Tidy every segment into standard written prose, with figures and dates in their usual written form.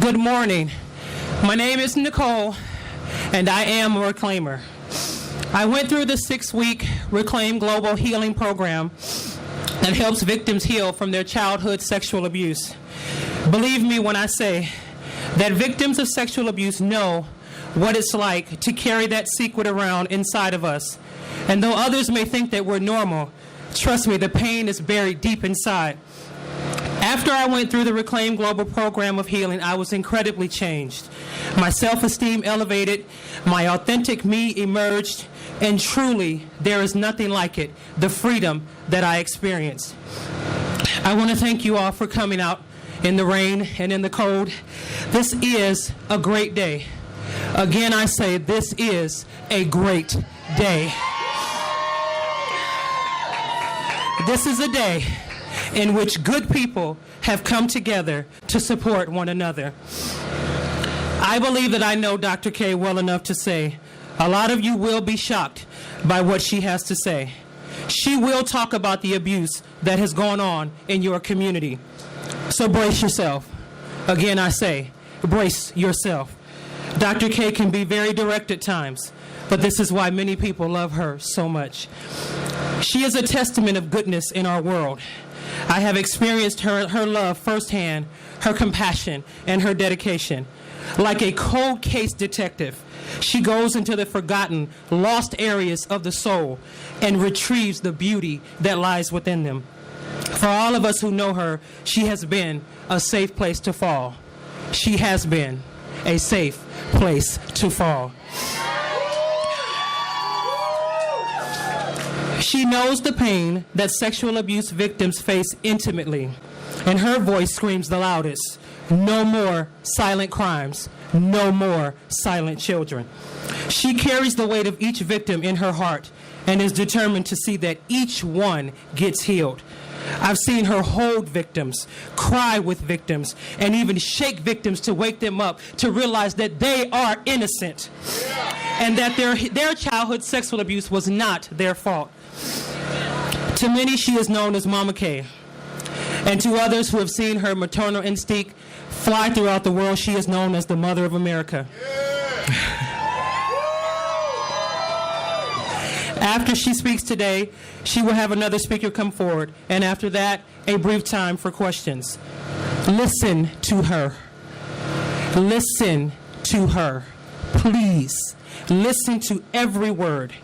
Good morning. My name is Nicole, and I am a reclaimer. I went through the 6-week Reclaim Global Healing Program that helps victims heal from their childhood sexual abuse. Believe me when I say that victims of sexual abuse know what it's like to carry that secret around inside of us. And though others may think that we're normal, trust me, the pain is buried deep inside. After I went through the Reclaim Global program of healing, I was incredibly changed. My self-esteem elevated, my authentic me emerged, and truly, there is nothing like it, the freedom that I experienced. I want to thank you all for coming out in the rain and in the cold. This is a great day. Again, I say this is a great day. This is a day in which good people have come together to support one another. I believe that I know Dr. K well enough to say, a lot of you will be shocked by what she has to say. She will talk about the abuse that has gone on in your community. So brace yourself. Again, I say, brace yourself. Dr. K can be very direct at times, but this is why many people love her so much. She is a testament of goodness in our world. I have experienced her love firsthand, her compassion, and her dedication. Like a cold case detective, she goes into the forgotten, lost areas of the soul and retrieves the beauty that lies within them. For all of us who know her, she has been a safe place to fall. She has been a safe place to fall. She knows the pain that sexual abuse victims face intimately, and her voice screams the loudest. No more silent crimes. No more silent children. She carries the weight of each victim in her heart and is determined to see that each one gets healed. I've seen her hold victims, cry with victims, and even shake victims to wake them up to realize that they are innocent and that their childhood sexual abuse was not their fault. To many, she is known as Mama K. And to others who have seen her maternal instinct fly throughout the world, she is known as the Mother of America. After she speaks today, she will have another speaker come forward, and after that, a brief time for questions. Listen to her. Listen to her. Please, listen to every word.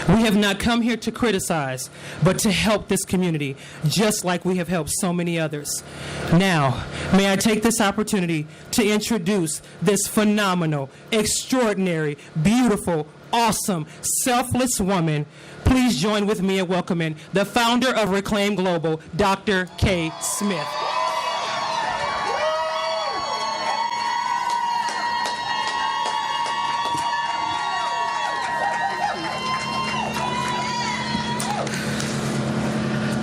We have not come here to criticize, but to help this community, just like we have helped so many others. Now, may I take this opportunity to introduce this phenomenal, extraordinary, beautiful, awesome, selfless woman. Please join with me in welcoming the founder of Reclaim Global, Dr. K. Smith.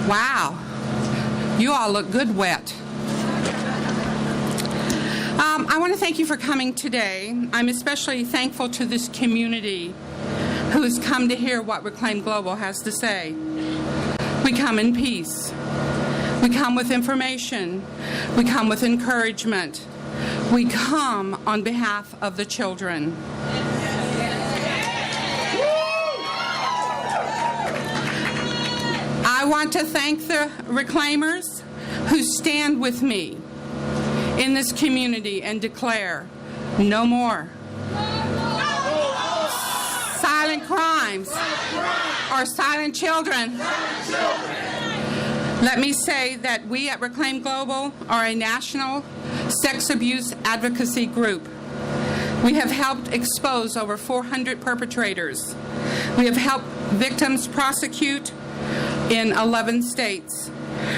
Wow, you all look good wet. I want to thank you for coming today. I'm especially thankful to this community who has come to hear what Reclaim Global has to say. We come in peace. We come with information. We come with encouragement. We come on behalf of the children. I want to thank the reclaimers who stand with me in this community and declare no more silent crimes or silent children. Let me say that we at Reclaim Global are a national sex abuse advocacy group. We have helped expose over 400 perpetrators. We have helped victims prosecute in 11 states.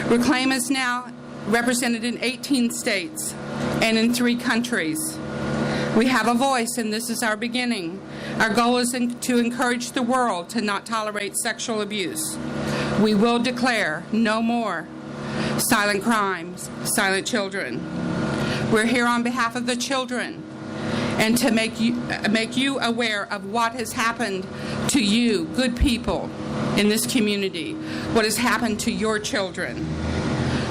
Reclaim is now represented in 18 states and in 3 countries. We have a voice, and this is our beginning. Our goal is to encourage the world to not tolerate sexual abuse. We will declare no more silent crimes, silent children. We're here on behalf of the children and to make you aware of what has happened to you, good people, in this community, what has happened to your children.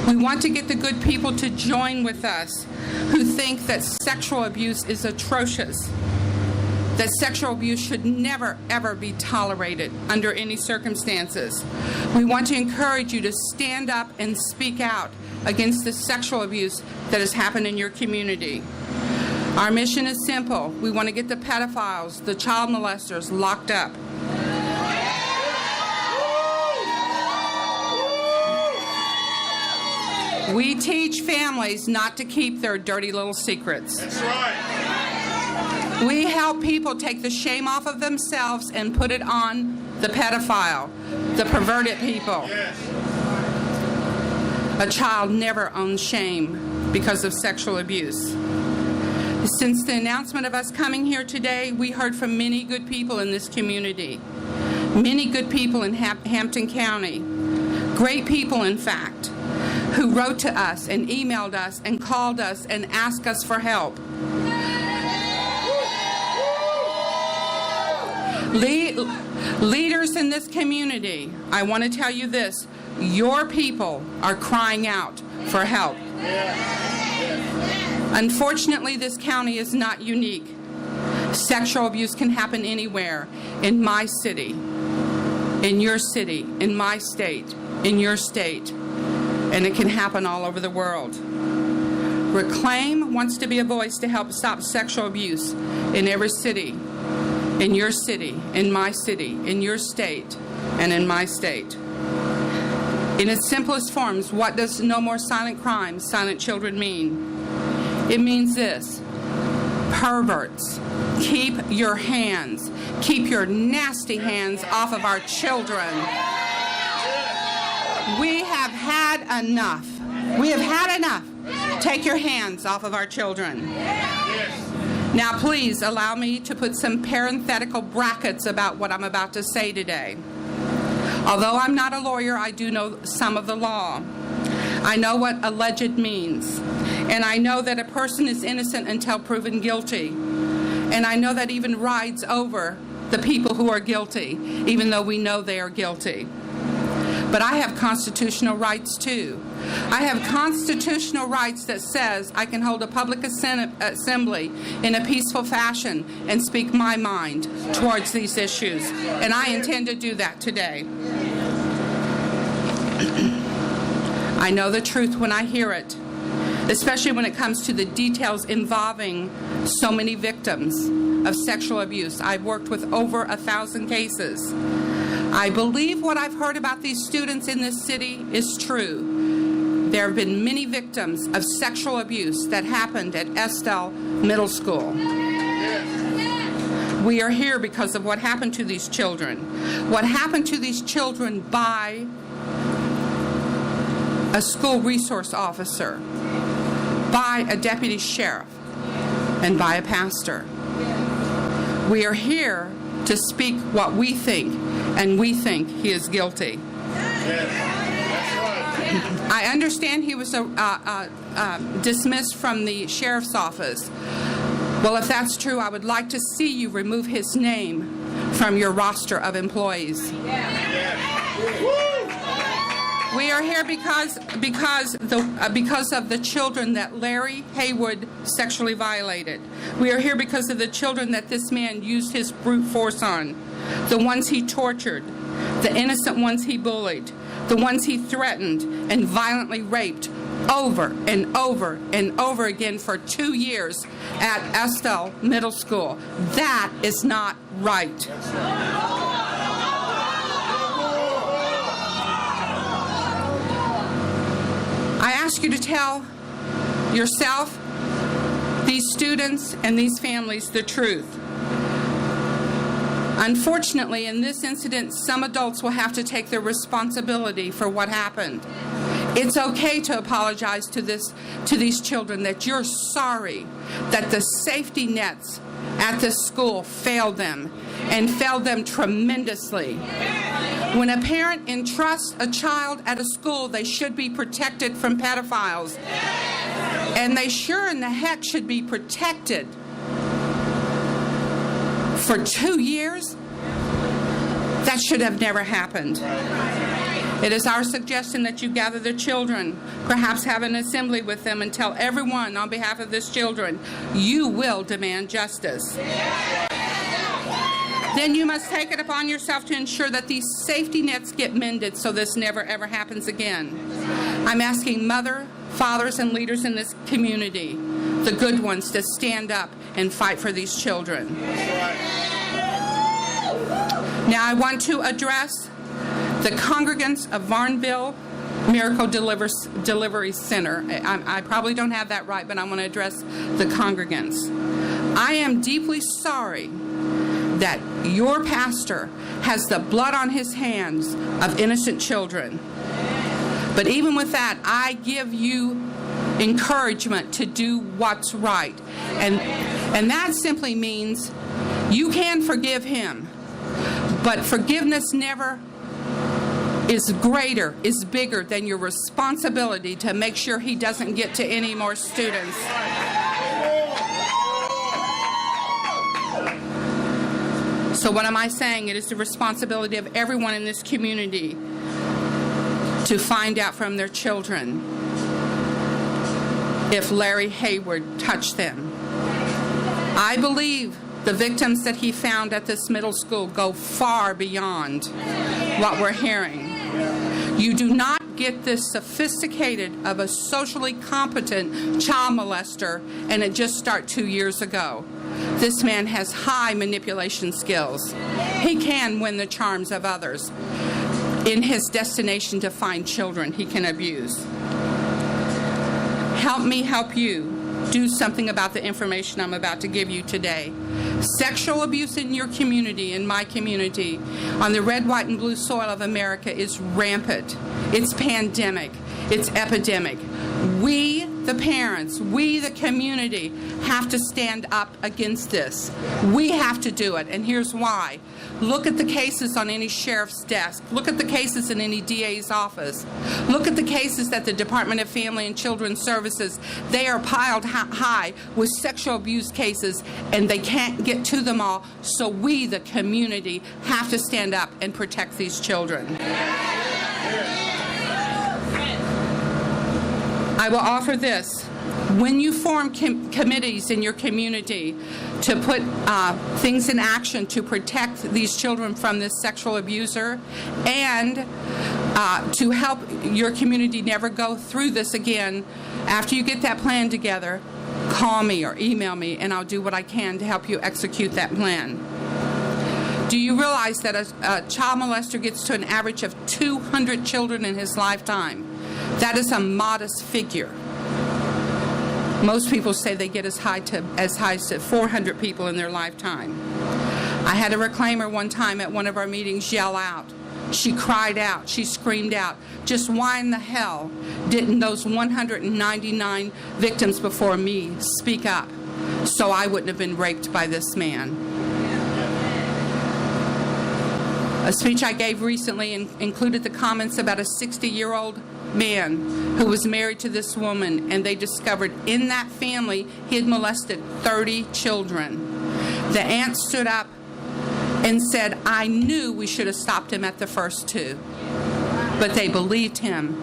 We want to get the good people to join with us who think that sexual abuse is atrocious, that sexual abuse should never, ever be tolerated under any circumstances. We want to encourage you to stand up and speak out against the sexual abuse that has happened in your community. Our mission is simple. We want to get the pedophiles, the child molesters, locked up. We teach families not to keep their dirty little secrets. That's right. We help people take the shame off of themselves and put it on the pedophile, the perverted people. Yes. A child never owns shame because of sexual abuse. Since the announcement of us coming here today, we heard from many good people in this community, many good people in Hampton County, great people, in fact, who wrote to us and emailed us and called us and asked us for help. Leaders in this community, I want to tell you this, your people are crying out for help. Unfortunately, this county is not unique. Sexual abuse can happen anywhere, in my city, in your city, in my state, in your state, and it can happen all over the world. Reclaim wants to be a voice to help stop sexual abuse in every city, in your city, in my city, in your state, and in my state. In its simplest forms, what does no more silent crimes, silent children mean? It means this: perverts, keep your hands, keep your nasty hands off of our children. We have had enough. We have had enough. Take your hands off of our children. Now, please allow me to put some parenthetical brackets about what I'm about to say today. Although I'm not a lawyer, I do know some of the law. I know what alleged means. And I know that a person is innocent until proven guilty. And I know that even rides over the people who are guilty, even though we know they are guilty. But I have constitutional rights too. I have constitutional rights that says I can hold a public assembly in a peaceful fashion and speak my mind towards these issues. And I intend to do that today. I know the truth when I hear it, especially when it comes to the details involving so many victims of sexual abuse. I've worked with over 1,000 cases. I believe what I've heard about these students in this city is true. There have been many victims of sexual abuse that happened at Estelle Middle School. We are here because of what happened to these children. What happened to these children by a school resource officer, by a deputy sheriff, and by a pastor. We are here to speak what we think, and we think he is guilty. I understand he was dismissed from the sheriff's office. Well, if that's true, I would like to see you remove his name from your roster of employees. We are here because of the children that Larry Haywood sexually violated. We are here because of the children that this man used his brute force on, the ones he tortured, the innocent ones he bullied, the ones he threatened and violently raped over and over and over again for 2 years at Estelle Middle School. That is not right. I ask you to tell yourself, these students, and these families the truth. Unfortunately, in this incident, some adults will have to take their responsibility for what happened. It's okay to apologize to these children, that you're sorry that the safety nets at this school failed them, and failed them tremendously. When a parent entrusts a child at a school, they should be protected from pedophiles. And they sure in the heck should be protected. For 2 years? That should have never happened. It is our suggestion that you gather the children, perhaps have an assembly with them, and tell everyone on behalf of these children, you will demand justice. Then you must take it upon yourself to ensure that these safety nets get mended so this never ever happens again. I'm asking mothers, fathers, and leaders in this community, the good ones, to stand up and fight for these children. Now I want to address the congregants of Varnville Miracle Delivery Center. I probably don't have that right, but I want to address the congregants. I am deeply sorry that your pastor has the blood on his hands of innocent children. But even with that, I give you encouragement to do what's right. And that simply means you can forgive him, but forgiveness never is bigger than your responsibility to make sure he doesn't get to any more students. So what am I saying? It is the responsibility of everyone in this community to find out from their children if Larry Hayward touched them. I believe the victims that he found at this middle school go far beyond what we're hearing. You do not get this sophisticated of a socially competent child molester and it just started 2 years ago. This man has high manipulation skills. He can win the charms of others in his destination to find children he can abuse. Help me help you do something about the information I'm about to give you today. Sexual abuse in your community, in my community, on the red, white, and blue soil of America is rampant. It's pandemic. It's epidemic. We, the parents, we, the community, have to stand up against this. We have to do it, and here's why. Look at the cases on any sheriff's desk. Look at the cases in any DA's office. Look at the cases at the Department of Family and Children's Services. They are piled high with sexual abuse cases, and they can't get to them all, so we, the community, have to stand up and protect these children. I will offer this. When you form committees in your community to put things in action to protect these children from this sexual abuser and to help your community never go through this again, after you get that plan together, call me or email me and I'll do what I can to help you execute that plan. Do you realize that a child molester gets to an average of 200 children in his lifetime? That is a modest figure. Most people say they get as high as 400 people in their lifetime. I had a reclaimer one time at one of our meetings yell out. She cried out. She screamed out. Just why in the hell didn't those 199 victims before me speak up so I wouldn't have been raped by this man? A speech I gave recently included the comments about a 60-year-old man who was married to this woman, and they discovered in that family he had molested 30 children. The aunt stood up and said, I knew we should have stopped him at the first two. But they believed him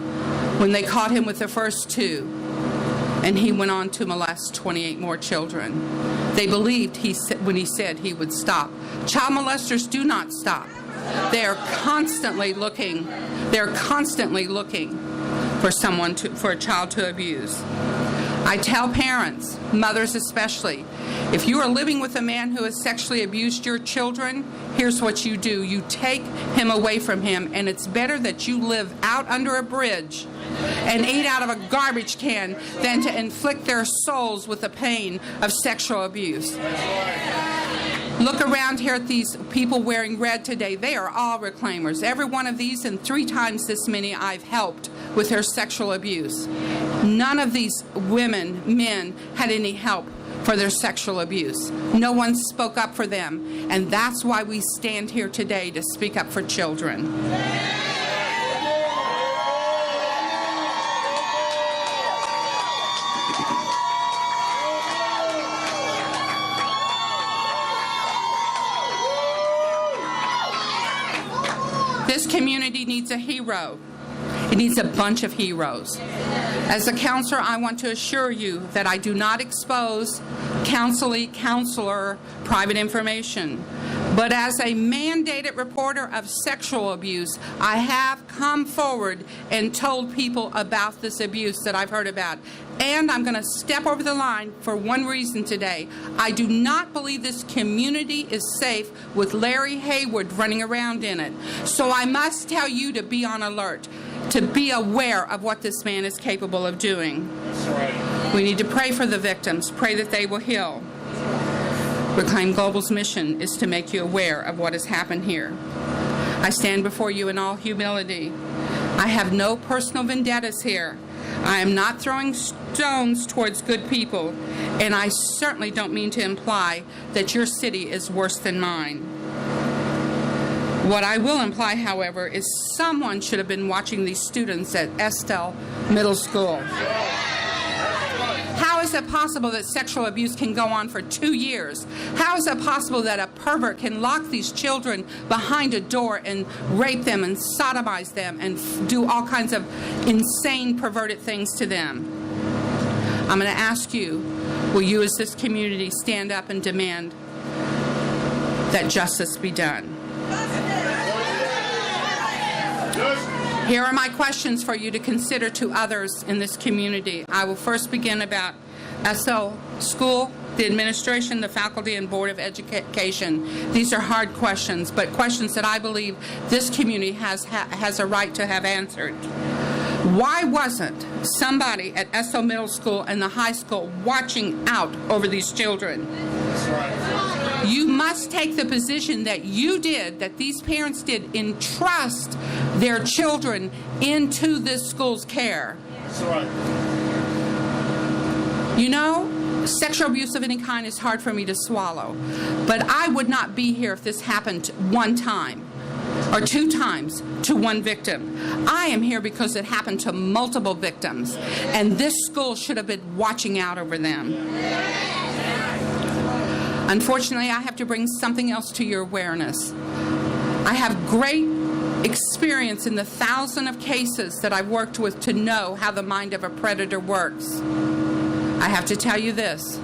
when they caught him with the first two, and he went on to molest 28 more children. They believed when he said he would stop. Child molesters do not stop. They are constantly looking. They're constantly looking for a child to abuse. I tell parents, mothers especially, if you are living with a man who has sexually abused your children, here's what you do. You take him away from him, and it's better that you live out under a bridge and eat out of a garbage can than to inflict their souls with the pain of sexual abuse. Look around here at these people wearing red today. They are all reclaimers. Every one of these and 3 times this many I've helped with their sexual abuse. None of these men had any help for their sexual abuse. No one spoke up for them. And that's why we stand here today to speak up for children. This community needs a hero. It needs a bunch of heroes. As a counselor, I want to assure you that I do not expose counselor private information. But as a mandated reporter of sexual abuse, I have come forward and told people about this abuse that I've heard about. And I'm going to step over the line for one reason today. I do not believe this community is safe with Larry Hayward running around in it. So I must tell you to be on alert, to be aware of what this man is capable of doing. That's right. We need to pray for the victims, pray that they will heal. Reclaim Global's mission is to make you aware of what has happened here. I stand before you in all humility. I have no personal vendettas here. I am not throwing stones towards good people, and I certainly don't mean to imply that your city is worse than mine. What I will imply, however, is someone should have been watching these students at Estelle Middle School. How is it possible that sexual abuse can go on for 2 years? How is it possible that a pervert can lock these children behind a door and rape them and sodomize them and do all kinds of insane, perverted things to them? I'm going to ask you, will you as this community stand up and demand that justice be done? Here are my questions for you to consider to others in this community. I will first begin about Estelle School, the administration, the faculty, and Board of Education. These are hard questions, but questions that I believe this community has a right to have answered. Why wasn't somebody at Estelle Middle School and the high school watching out over these children? That's right. You must take the position that you did, that these parents did, entrust their children into this school's care. That's right. You know, sexual abuse of any kind is hard for me to swallow, but I would not be here if this happened one time or 2 times to one victim. I am here because it happened to multiple victims, and this school should have been watching out over them. Unfortunately, I have to bring something else to your awareness. I have great experience in the 1,000 of cases that I've worked with to know how the mind of a predator works. I have to tell you this.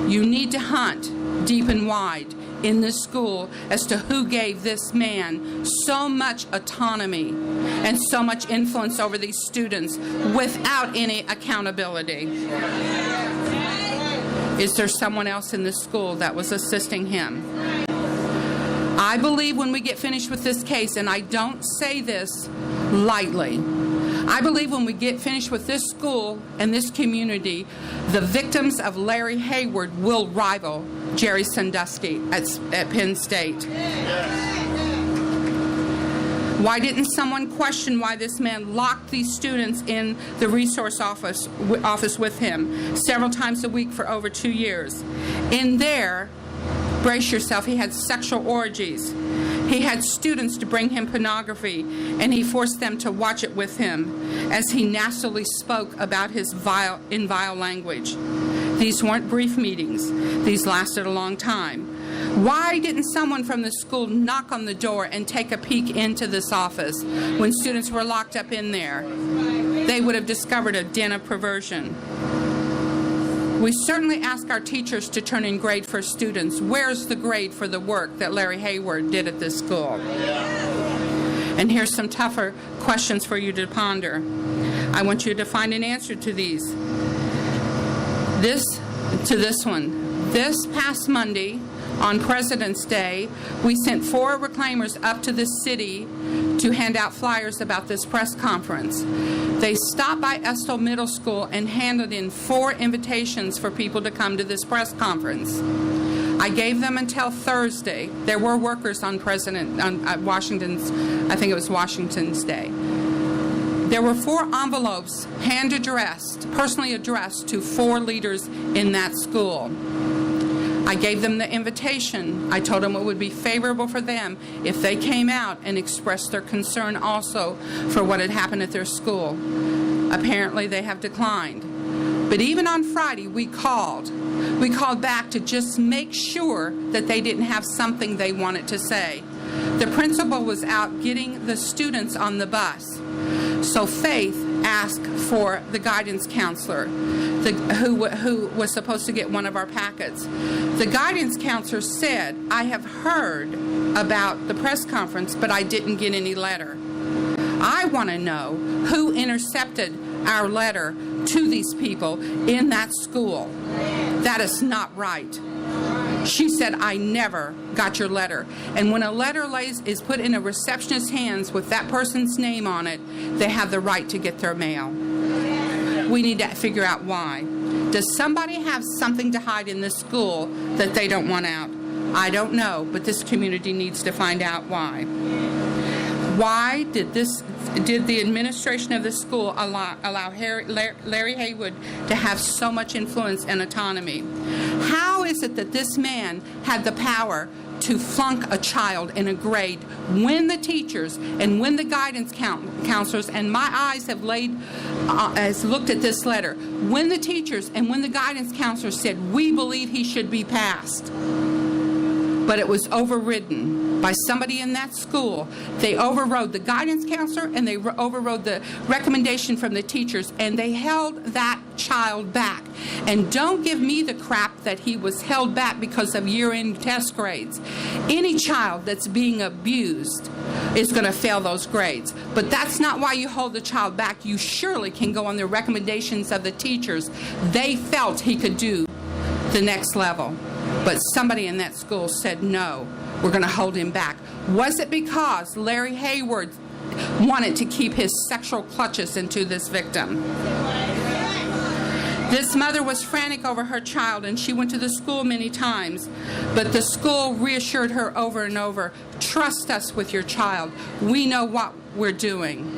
You need to hunt deep and wide in this school as to who gave this man so much autonomy and so much influence over these students without any accountability. Is there someone else in this school that was assisting him? I believe when we get finished with this case, and I don't say this lightly, I believe when we get finished with this school and this community, the victims of Larry Hayward will rival Jerry Sandusky at Penn State. Why didn't someone question why this man locked these students in the resource office with him several times a week for over 2 years? In there, brace yourself, he had sexual orgies. He had students to bring him pornography, and he forced them to watch it with him as he nastily spoke about his vile language. These weren't brief meetings. These lasted a long time. Why didn't someone from the school knock on the door and take a peek into this office when students were locked up in there? They would have discovered a den of perversion. We certainly ask our teachers to turn in grade for students. Where's the grade for the work that Larry Hayward did at this school? And here's some tougher questions for you to ponder. I want you to find an answer to these. This one. This past Monday, on President's Day, we sent 4 reclaimers up to the city to hand out flyers about this press conference. They stopped by Estelle Middle School and handed in 4 invitations for people to come to this press conference. I gave them until Thursday. There were workers on Washington's, I think it was Washington's Day. There were 4 envelopes hand-addressed, personally addressed to 4 leaders in that school. I gave them the invitation. I told them it would be favorable for them if they came out and expressed their concern also for what had happened at their school. Apparently, they have declined. But even on Friday, we called. We called back to just make sure that they didn't have something they wanted to say. The principal was out getting the students on the bus. So Faith asked for the guidance counselor, who was supposed to get one of our packets. The guidance counselor said, I have heard about the press conference, but I didn't get any letter. I want to know who intercepted our letter to these people in that school. That is not right. She said, I never got your letter. And when a letter is put in a receptionist's hands with that person's name on it, they have the right to get their mail. We need to figure out why. Does somebody have something to hide in this school that they don't want out? I don't know, but this community needs to find out why. Why did the administration of the school allow Larry Haywood to have so much influence and autonomy? How is it that this man had the power to flunk a child in a grade when the teachers and when the guidance counselors, and my eyes have looked at this letter, when the teachers and when the guidance counselors said, we believe he should be passed, but it was overridden by somebody in that school. They overrode the guidance counselor and they overrode the recommendation from the teachers, and they held that child back. And don't give me the crap that he was held back because of year-end test grades. Any child that's being abused is going to fail those grades. But that's not why you hold the child back. You surely can go on the recommendations of the teachers. They felt he could do the next level. But somebody in that school said, no, we're going to hold him back. Was it because Larry Haywood wanted to keep his sexual clutches into this victim? This mother was frantic over her child, and she went to the school many times, but the school reassured her over and over, trust us with your child. We know what we're doing.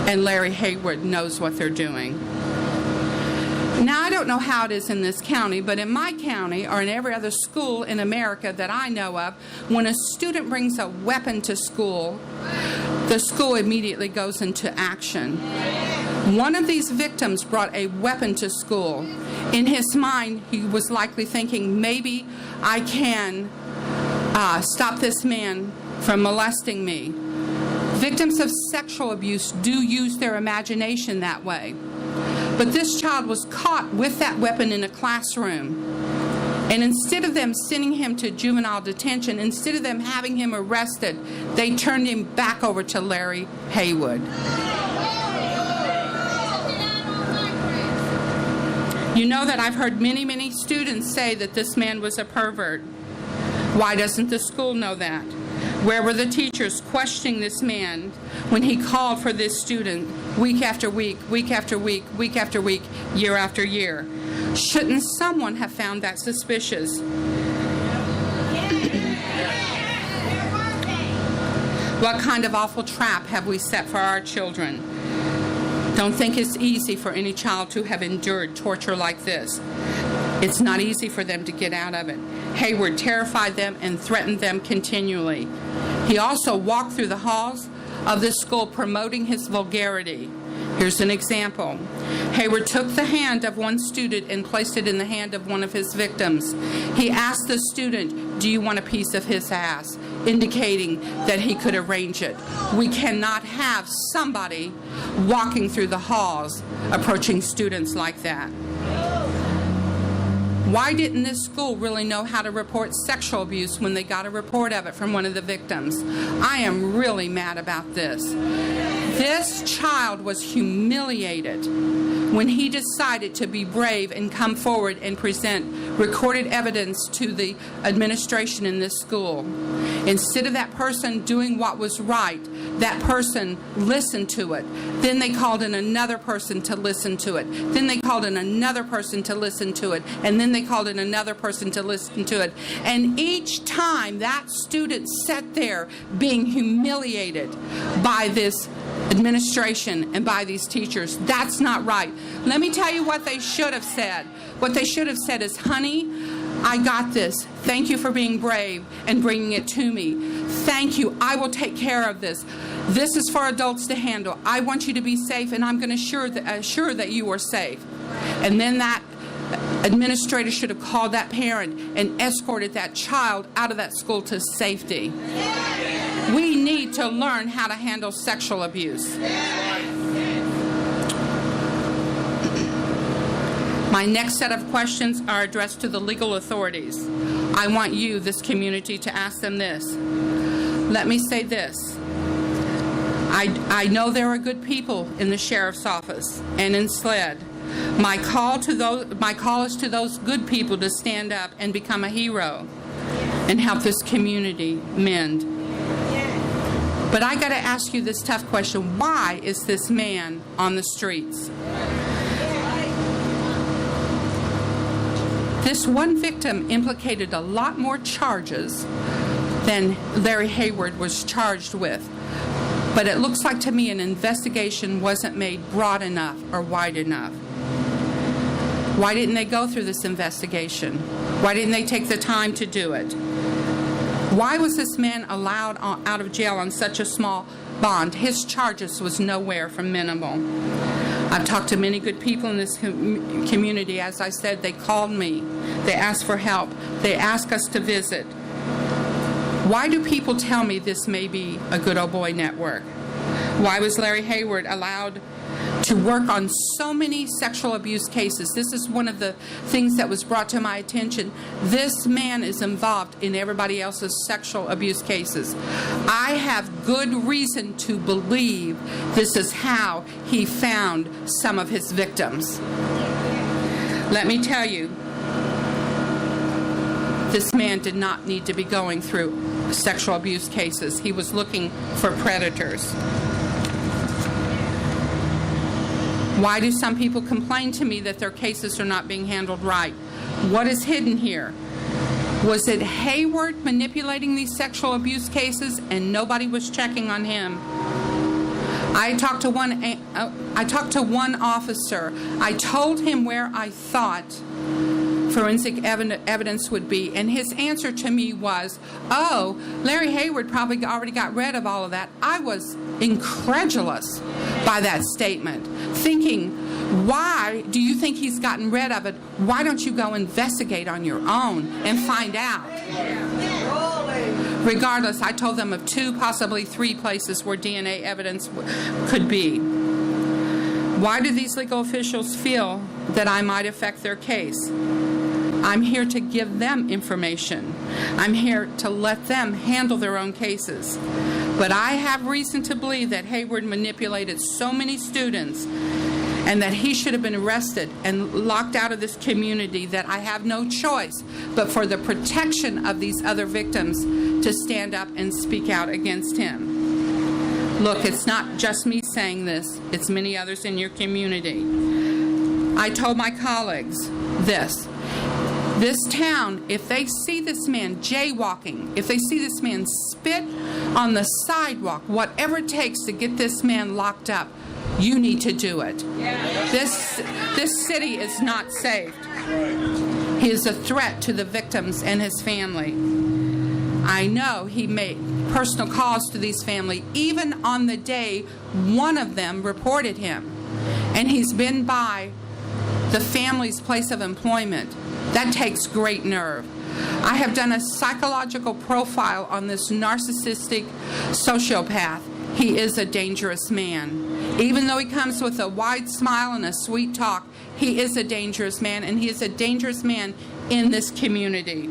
And Larry Haywood knows what they're doing. Now, I don't know how it is in this county, but in my county, or in every other school in America that I know of, when a student brings a weapon to school, the school immediately goes into action. One of these victims brought a weapon to school. In his mind, he was likely thinking, maybe I can stop this man from molesting me. Victims of sexual abuse do use their imagination that way. But this child was caught with that weapon in a classroom. And instead of them sending him to juvenile detention, instead of them having him arrested, they turned him back over to Larry Haywood. You know that I've heard many, many students say that this man was a pervert. Why doesn't the school know that? Where were the teachers questioning this man when he called for this student week after week, week after week, week after week, year after year? Shouldn't someone have found that suspicious? What kind of awful trap have we set for our children? Don't think it's easy for any child to have endured torture like this. It's not easy for them to get out of it. Haywood terrified them and threatened them continually. He also walked through the halls of this school promoting his vulgarity. Here's an example. Haywood took the hand of one student and placed it in the hand of one of his victims. He asked the student, do you want a piece of his ass? Indicating that he could arrange it. We cannot have somebody walking through the halls approaching students like that. Why didn't this school really know how to report sexual abuse when they got a report of it from one of the victims? I am really mad about this. This child was humiliated when he decided to be brave and come forward and present recorded evidence to the administration in this school. Instead of that person doing what was right, that person listened to it. Then they called in another person to listen to it. Then they called in another person to listen to it. And then they called in another person to listen to it. And each time that student sat there being humiliated by this administration and by these teachers. That's not right. Let me tell you what they should have said. What they should have said is, honey, I got this. Thank you for being brave and bringing it to me. Thank you. I will take care of this. This is for adults to handle. I want you to be safe, and I'm going to assure that you are safe. And then that administrator should have called that parent and escorted that child out of that school to safety. We need to learn how to handle sexual abuse. My next set of questions are addressed to the legal authorities. I want you, this community, to ask them this. Let me say this. I know there are good people in the sheriff's office and in SLED. My call is to those good people to stand up and become a hero and help this community mend. But I got to ask you this tough question. Why is this man on the streets? This one victim implicated a lot more charges than Larry Hayward was charged with. But it looks like to me an investigation wasn't made broad enough or wide enough. Why didn't they go through this investigation? Why didn't they take the time to do it? Why was this man allowed out of jail on such a small bond? His charges was nowhere from minimal. I've talked to many good people in this community. As I said, they called me. They asked for help. They asked us to visit. Why do people tell me this may be a good old boy network? Why was Larry Hayward allowed to work on so many sexual abuse cases? This is one of the things that was brought to my attention. This man is involved in everybody else's sexual abuse cases. I have good reason to believe this is how he found some of his victims. Let me tell you, this man did not need to be going through sexual abuse cases. He was looking for predators. Why do some people complain to me that their cases are not being handled right? What is hidden here? Was it Hayward manipulating these sexual abuse cases and nobody was checking on him? I talked to one officer. I told him where I thought forensic evidence would be, and his answer to me was, oh, Larry Hayward probably already got rid of all of that. I was incredulous by that statement, thinking, why do you think he's gotten rid of it? Why don't you go investigate on your own and find out? Regardless, I told them of 2, possibly 3 places where DNA evidence could be. Why do these legal officials feel that I might affect their case? I'm here to give them information. I'm here to let them handle their own cases. But I have reason to believe that Hayward manipulated so many students and that he should have been arrested and locked out of this community, that I have no choice but for the protection of these other victims to stand up and speak out against him. Look, it's not just me saying this, it's many others in your community. I told my colleagues this. This town, if they see this man jaywalking, if they see this man spit on the sidewalk, whatever it takes to get this man locked up, you need to do it. This city is not saved. He is a threat to the victims and his family. I know he made personal calls to these families, even on the day one of them reported him. And he's been by the family's place of employment. That takes great nerve. I have done a psychological profile on this narcissistic sociopath. He is a dangerous man. Even though he comes with a wide smile and a sweet talk, he is a dangerous man, and he is a dangerous man in this community.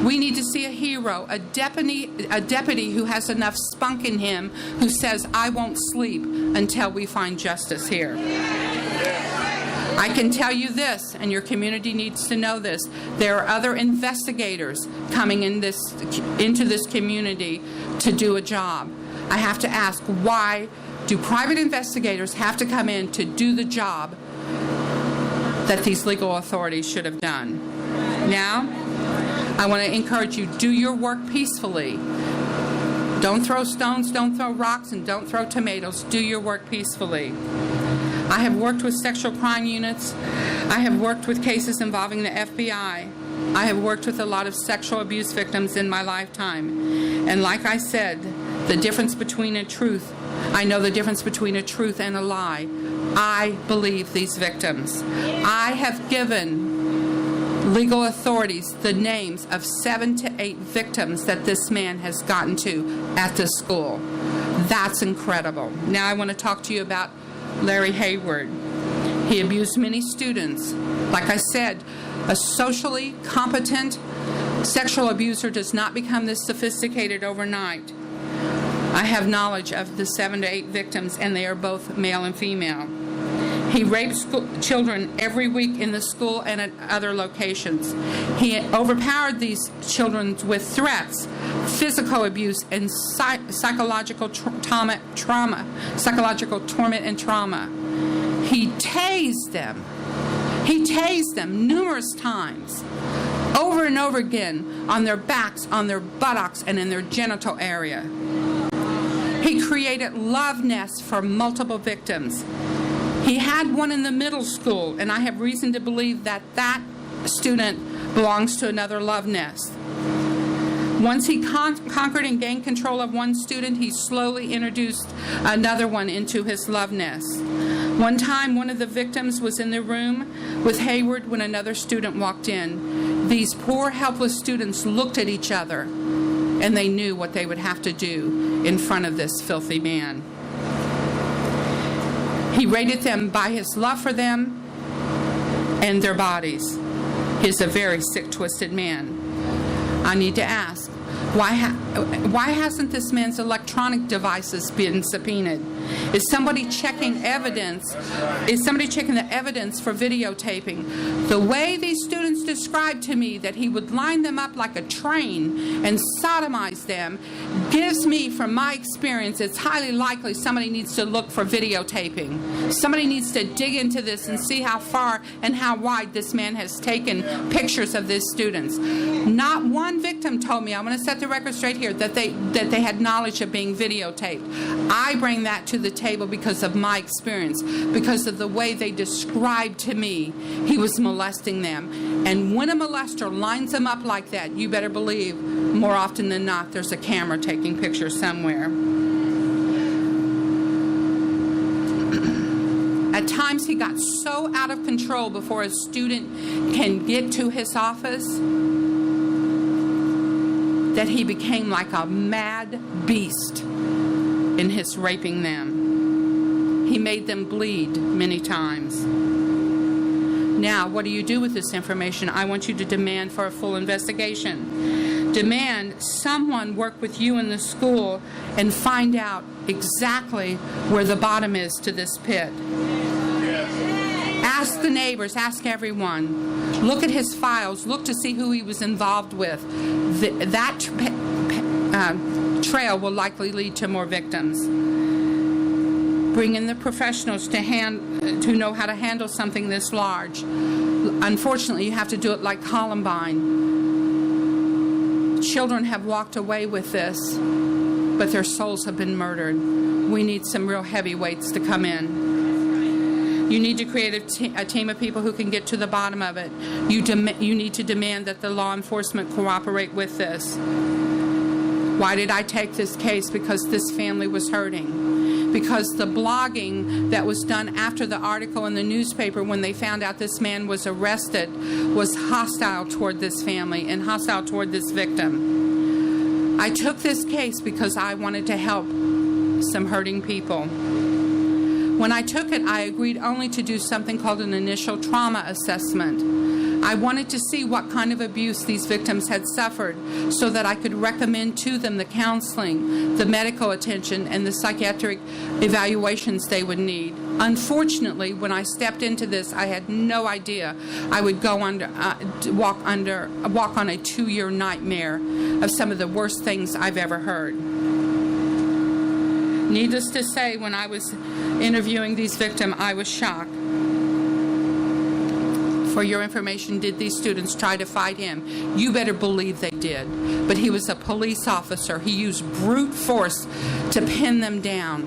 We need to see a hero, a deputy who has enough spunk in him, who says, I won't sleep until we find justice here. I can tell you this, and your community needs to know this. There are other investigators coming into this community to do a job. I have to ask, why do private investigators have to come in to do the job that these legal authorities should have done? Now, I want to encourage you, do your work peacefully. Don't throw stones, don't throw rocks, and don't throw tomatoes. Do your work peacefully. I have worked with sexual crime units. I have worked with cases involving the FBI. I have worked with a lot of sexual abuse victims in my lifetime. And like I said, the difference between a truth, I know the difference between a truth and a lie. I believe these victims. I have given legal authorities the names of 7 to 8 victims that this man has gotten to at the school. That's incredible. Now I want to talk to you about Larry Hayward. He abused many students. Like I said, a socially competent sexual abuser does not become this sophisticated overnight. I have knowledge of the 7 to 8 victims, and they are both male and female. He raped children every week in the school and at other locations. He overpowered these children with threats, physical abuse, and psychological psychological torment and trauma. He tased them. He tased them numerous times, over and over again, on their backs, on their buttocks, and in their genital area. He created love nests for multiple victims. He had one in the middle school, and I have reason to believe that that student belongs to another love nest. Once he conquered and gained control of one student, he slowly introduced another one into his love nest. One time, one of the victims was in the room with Hayward when another student walked in. These poor, helpless students looked at each other, and they knew what they would have to do in front of this filthy man. He rated them by his love for them and their bodies. He's a very sick, twisted man. I need to ask, why hasn't this man's electronic devices been subpoenaed? Is somebody checking evidence? Is somebody checking the evidence for videotaping? The way these students described to me that he would line them up like a train and sodomize them gives me, from my experience, it's highly likely somebody needs to look for videotaping. Somebody needs to dig into this and see how far and how wide this man has taken pictures of these students. Not one victim told me, I'm going to set the record straight here, that they had knowledge of being videotaped. I bring that to the table because of my experience, because of the way they described to me he was molesting them. And when a molester lines them up like that, you better believe, more often than not, there's a camera taking pictures somewhere. At times he got so out of control before a student can get to his office that he became like a mad beast in his raping them. He made them bleed many times. Now, what do you do with this information? I want you to demand for a full investigation. Demand someone work with you in the school and find out exactly where the bottom is to this pit. Ask the neighbors, ask everyone. Look at his files, look to see who he was involved with. That trail will likely lead to more victims. Bring in the professionals to know how to handle something this large. Unfortunately, you have to do it like Columbine. Children have walked away with this, but their souls have been murdered. We need some real heavyweights to come in. You need to create a team of people who can get to the bottom of it. You need to demand that the law enforcement cooperate with this. Why did I take this case? Because this family was hurting. Because the blogging that was done after the article in the newspaper when they found out this man was arrested was hostile toward this family and hostile toward this victim. I took this case because I wanted to help some hurting people. When I took it, I agreed only to do something called an initial trauma assessment. I wanted to see what kind of abuse these victims had suffered so that I could recommend to them the counseling, the medical attention, and the psychiatric evaluations they would need. Unfortunately, when I stepped into this, I had no idea I would go walk on a 2-year nightmare of some of the worst things I've ever heard. Needless to say, when I was interviewing these victims, I was shocked. For your information, did these students try to fight him? You better believe they did. But he was a police officer. He used brute force to pin them down.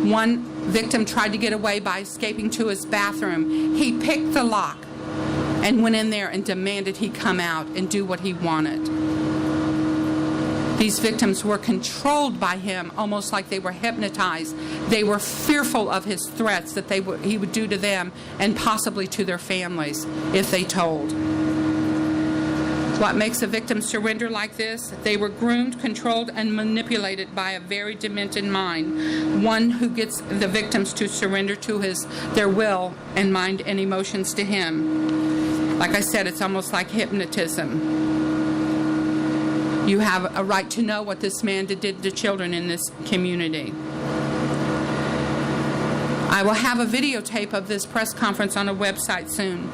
One victim tried to get away by escaping to his bathroom. He picked the lock and went in there and demanded he come out and do what he wanted. These victims were controlled by him, almost like they were hypnotized. They were fearful of his threats that he would do to them and possibly to their families if they told. What makes a victim surrender like this? They were groomed, controlled, and manipulated by a very demented mind, one who gets the victims to surrender to their will and mind and emotions to him. Like I said, it's almost like hypnotism. You have a right to know what this man did to children in this community. I will have a videotape of this press conference on a website soon.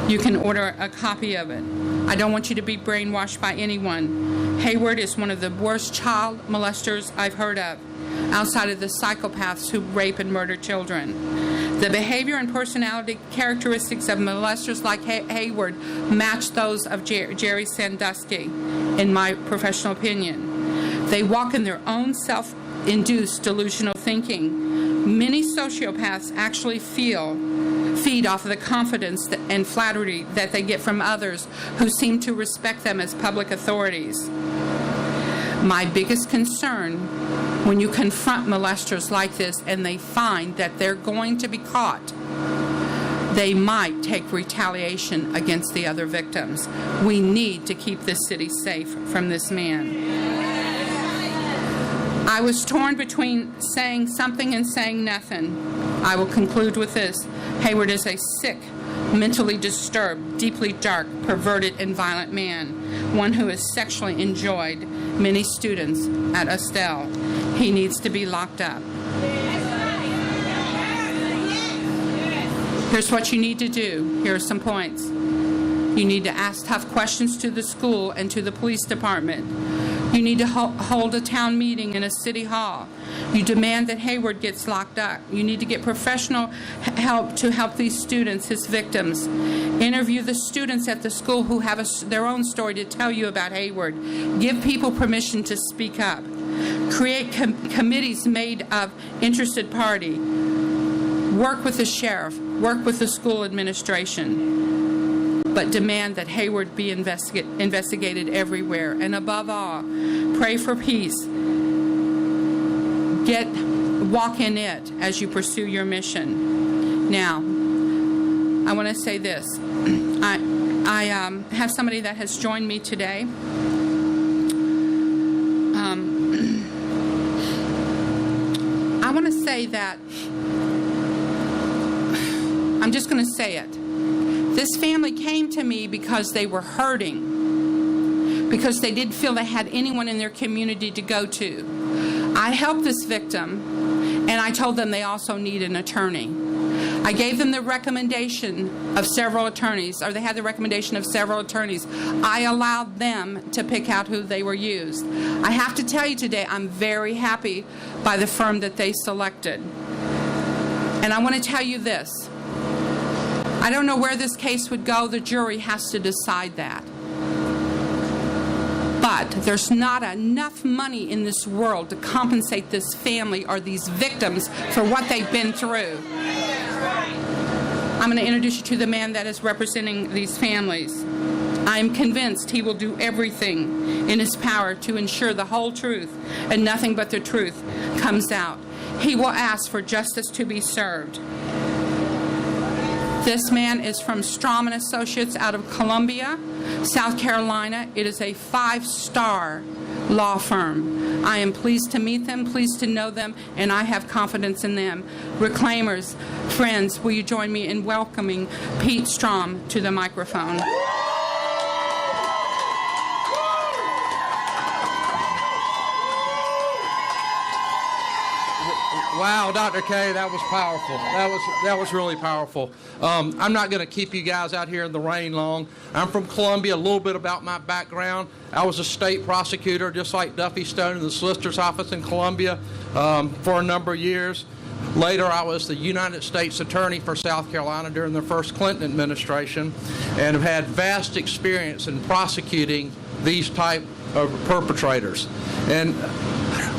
You can order a copy of it. I don't want you to be brainwashed by anyone. Hayward is one of the worst child molesters I've heard of, outside of the psychopaths who rape and murder children. The behavior and personality characteristics of molesters like Hayward match those of Jerry Sandusky, in my professional opinion. They walk in their own self-induced delusional thinking. Many sociopaths actually feed off of the confidence and flattery that they get from others who seem to respect them as public authorities. My biggest concern when you confront molesters like this and they find that they're going to be caught, they might take retaliation against the other victims. We need to keep this city safe from this man. I was torn between saying something and saying nothing. I will conclude with this. Hayward is a sick, mentally disturbed, deeply dark, perverted, and violent man, one who has sexually enjoyed many students at Estelle. He needs to be locked up. Here's what you need to do. Here are some points. You need to ask tough questions to the school and to the police department. You need to hold a town meeting in a city hall. You demand that Hayward gets locked up. You need to get professional help to help these students, his victims. Interview the students at the school who have their own story to tell you about Hayward. Give people permission to speak up. Create committees made of interested party. Work with the sheriff. Work with the school administration. But demand that Hayward be investigated everywhere. And above all, pray for peace. Walk in it as you pursue your mission. Now, I want to say this. I have somebody that has joined me today. I want to say that, I'm just going to say it. This family came to me because they were hurting, because they didn't feel they had anyone in their community to go to. I helped this victim, and I told them they also need an attorney. I gave them the recommendation of several attorneys, or they had the recommendation of several attorneys. I allowed them to pick out who they were used. I have to tell you today, I'm very happy by the firm that they selected. And I want to tell you this. I don't know where this case would go. The jury has to decide that. But there's not enough money in this world to compensate this family or these victims for what they've been through. I'm going to introduce you to the man that is representing these families. I am convinced he will do everything in his power to ensure the whole truth and nothing but the truth comes out. He will ask for justice to be served. This man is from Strawman Associates out of Columbia, South Carolina. It is a 5-star law firm. I am pleased to meet them, pleased to know them, and I have confidence in them. Reclaimers, friends, will you join me in welcoming Pete Strom to the microphone? Wow, Dr. K, that was powerful. That was really powerful. I'm not going to keep you guys out here in the rain long. I'm from Columbia. A little bit about my background. I was a state prosecutor, just like Duffy Stone in the solicitor's office in Columbia for a number of years. Later, I was the United States Attorney for South Carolina during the first Clinton administration, and have had vast experience in prosecuting these type of perpetrators. And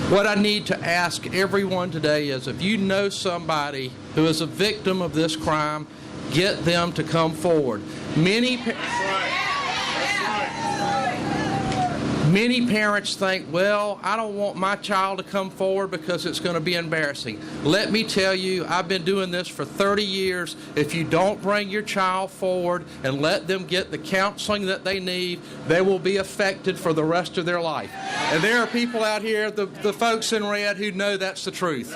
what I need to ask everyone today is, if you know somebody who is a victim of this crime, get them to come forward. Many Many parents think, well, I don't want my child to come forward because it's going to be embarrassing. Let me tell you, I've been doing this for 30 years. If you don't bring your child forward and let them get the counseling that they need, they will be affected for the rest of their life. And there are people out here, the folks in red, who know that's the truth.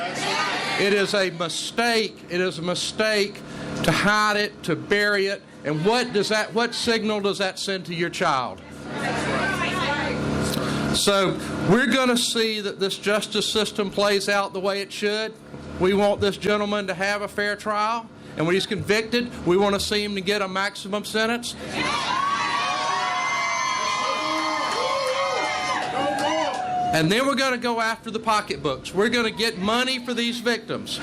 It is a mistake. It is a mistake to hide it, to bury it. And what signal does that send to your child? So we're going to see that this justice system plays out the way it should. We want this gentleman to have a fair trial, and when he's convicted, we want to see him to get a maximum sentence. And then we're going to go after the pocketbooks. We're going to get money for these victims.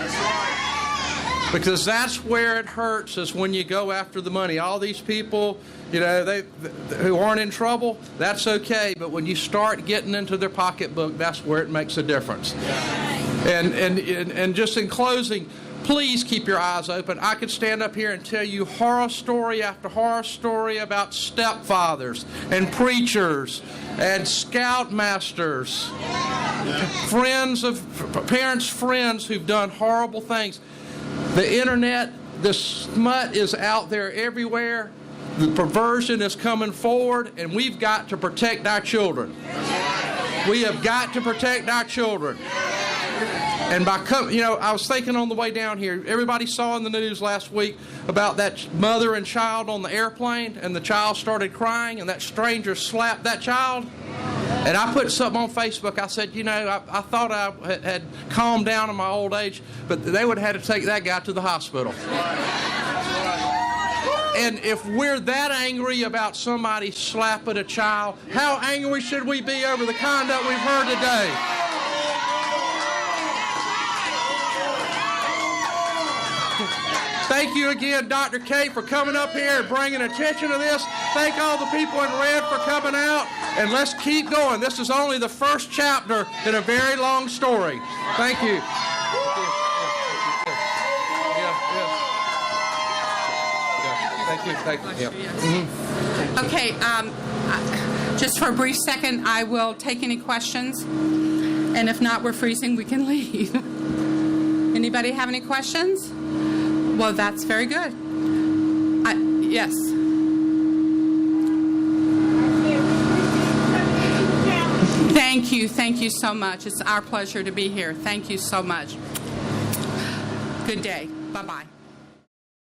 Because that's where it hurts, is when you go after the money. All these people, who aren't in trouble, that's okay. But when you start getting into their pocketbook, that's where it makes a difference. And just in closing, please keep your eyes open. I could stand up here and tell you horror story after horror story about stepfathers and preachers and scoutmasters, parents' friends who've done horrible things. The internet, the smut is out there everywhere. The perversion is coming forward, and we've got to protect our children. We have got to protect our children. And I was thinking on the way down here, everybody saw in the news last week about that mother and child on the airplane, and the child started crying, and that stranger slapped that child. And I put something on Facebook. I said, I thought I had calmed down in my old age, but they would have had to take that guy to the hospital. And if we're that angry about somebody slapping a child, how angry should we be over the conduct we've heard today? Thank you again, Dr. K, for coming up here and bringing attention to this. Thank all the people in red for coming out. And let's keep going. This is only the first chapter in a very long story. Thank you. Thank you. Mm-hmm. Okay, just for a brief second, I will take any questions. And if not, we're freezing, we can leave. Anybody have any questions? Well, that's very good. Yes. Thank you so much. It's our pleasure to be here. Thank you so much. Good day. Bye-bye.